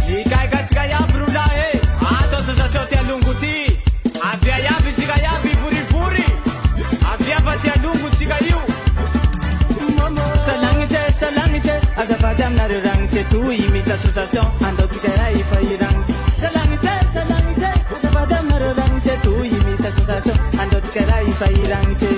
Ikaikatsika iaby rolahy e, ato association Tialongo ty. Avia iaby tsika iaby vorivory, avia fa Tialongo tsika io. Salagnitse, azafady aminareo ragnitse toy misy association andaotsika ray fa iragnitse. Salagnitse, azafady aminareo ragnitse toy misy association andaotsika ray fa iragnitse.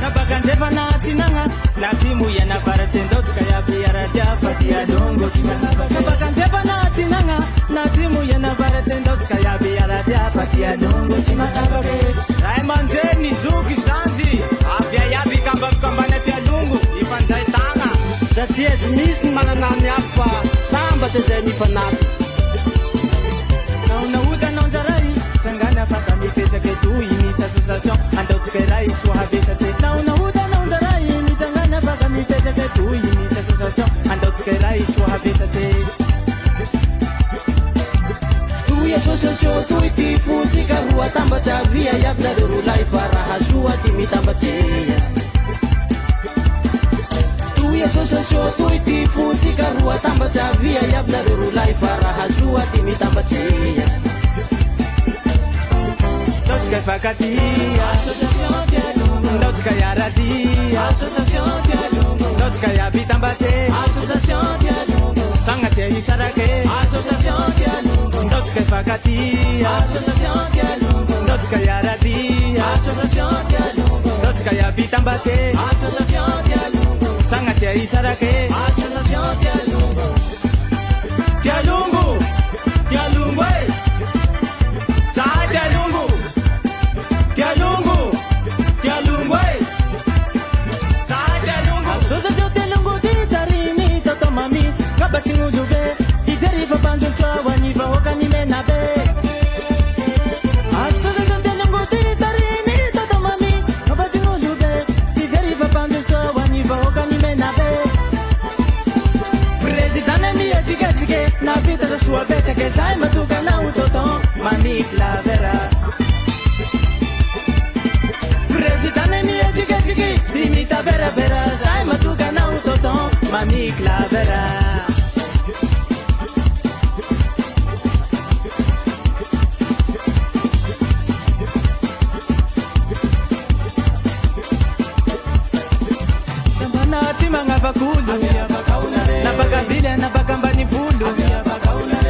Nabakanjefa natsinagna natsimoya navaratsy andaotsika iaby aradia fa Tialongo tsika. Nabakanjefa natsinagna natsimoya navaratsy andaotsika iaby aradia fa Tialongo tsy magnavake. Ray aman-dreny zoky zanjy avia iaby kambana Tialongo ifanjay tagna satria tsy misy ny mananamy aby fa sambatry zay mifanampy. naonaotanao njaray sangana afaka mipetraky toy misy association andaotsika iray soahavesatry. Naonaotanao njaray mitsangana afaka mipetraky toy misy association andaotsika iray soahavesatry. Toy association toy ty fotsika roa tambatsy avia iaby nareo rolahy fa raha soa ty mitambatrea. Toy association toy ty fotsika roa tambatsy avia iaby nareo rolahy fa raha soa ty mitambatrea. Ndaotsika ifankatia association Tialongo, ndaotsika iaradia association Tialongo, ndaotsika iaby tambatsy association Tialongo, sagnatria hisarake association Tialongo, ndaotsika ifankatia association Tialongo, ndaotsika iaradia association Tialongo, ndaotsika iaby tambatsy association Tialongo, sagnatria hisarake association Tialongo. Tialongo, Tialongo e Zahay Tialongo, Tialongo, Tialongo e Zahay Tialongo. Association Tialongo ty tarini toto mami kabatsy gn'olobe ijery fa mpanjosoa hoan'ny vahoakany menabe. Association Tialongo ty tarini toto mami kabatsy gn'olobe ijery fa mpanjosoa hoan'ny vahoakany menabe. Presidane mihetsiketsike navita sa soa betsake zay matokana ho toton maniky lavera. Presidane mihetsiketsike tsy mitaveravera zay matokana ho toton maniky lavera. Tambana tsy magnavakolo nabakavily nabakambany volo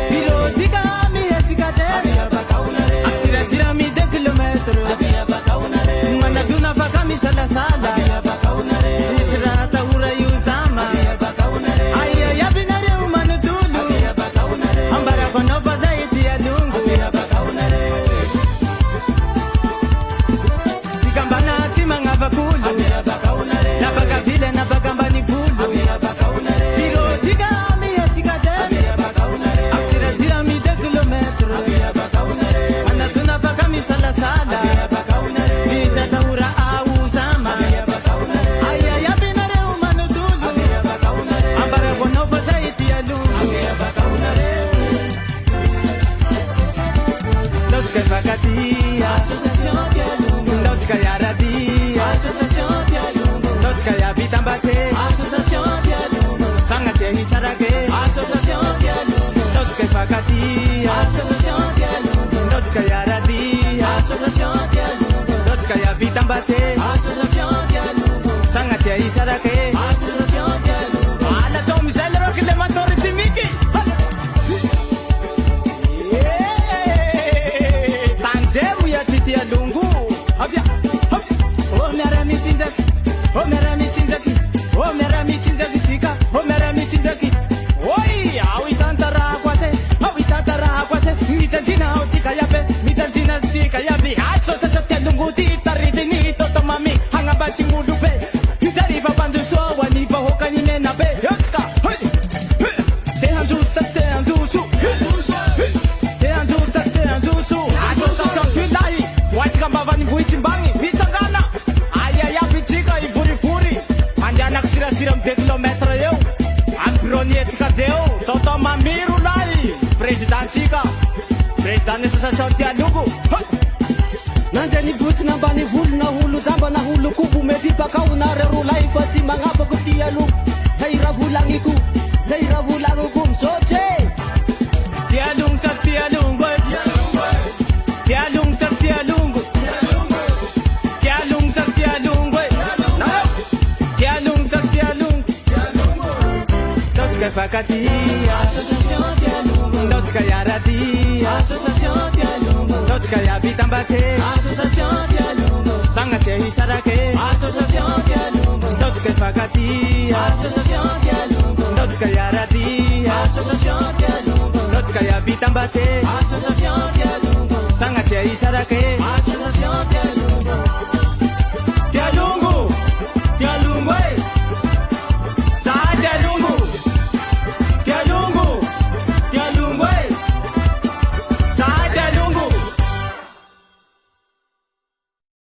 pilotsika mihetsika te aksirasira mide kilometre manadona afaka misalasala misy raha tahora io zama aia iabinareo manotolo ambarako anao fa zay Tialongo. Tikambana tsy magnavakolo nabakavily nabakambany volo pilotsika mihetsika te aksirasira mide kilometre manadona afaka misalasala misy tahora ao zama aia iabinareo manotolo ambarako anao fa zay Tialongo. Ndaotsika ifankatia association Tialongo, ndaotsika iaradia association Tialongo, ndaotsika iaby tambatsy association Tialongo, sagnatria hisarake association Tialongo, ndaotsika ifankatia association Tialongo, ndaotsika iaradia association Tialongo, ndaotsika iaby tambatsy association Tialongo, sagnatria hisarake association Tialongo. Alatsao mizay lereo kilematory timiki tanjemo iatsy Tialongo avia oh miara-mitsinjaky oh miara-mitsinjaky oh miara-mitsinjaky tsika oh miara-mitsinjaky oi ao itantarako atsy ao itantarako atsy mijanjina ao tsika iaby mijanjina tsika iaby association Tialongo ty taridiny toto mami hagnabatsy gn'olobe ijery fa mpanjosoa hoan'ny vahoakany menabe tsika te handrosa association Tilahy hoatsika mbavany vohitsimbagny mitsangana aia iaby tsika ivorivory mandehanako sirasira am 2 kilometre eo amy birony etsika deo toto mamiro lahy présidentsika président association Tialongo. Nandrany votsina ambany volo na holo jamba na holo kobo mety pakao na rero lahy fa tsy magnapaky Tialongo zay raha volagniko zay raha volagniko misaotra Tialongo sady tialongo Tialongo sady tialongo Tialongo sady tialongo Tialongo sady tialongo Ndaotsika hifankatia association tialongo Ndaotsika hiaradia association tialongo Ndaotsika hiavitam-bate association tialongo Sagnatria hisarake association tialongo Ndaotsika hifankatia association tialongo Ndaotsika hiaradia association tialongo Ndaotsika hiavitam-bate association tialongo Sagnatria hisarake association tialongo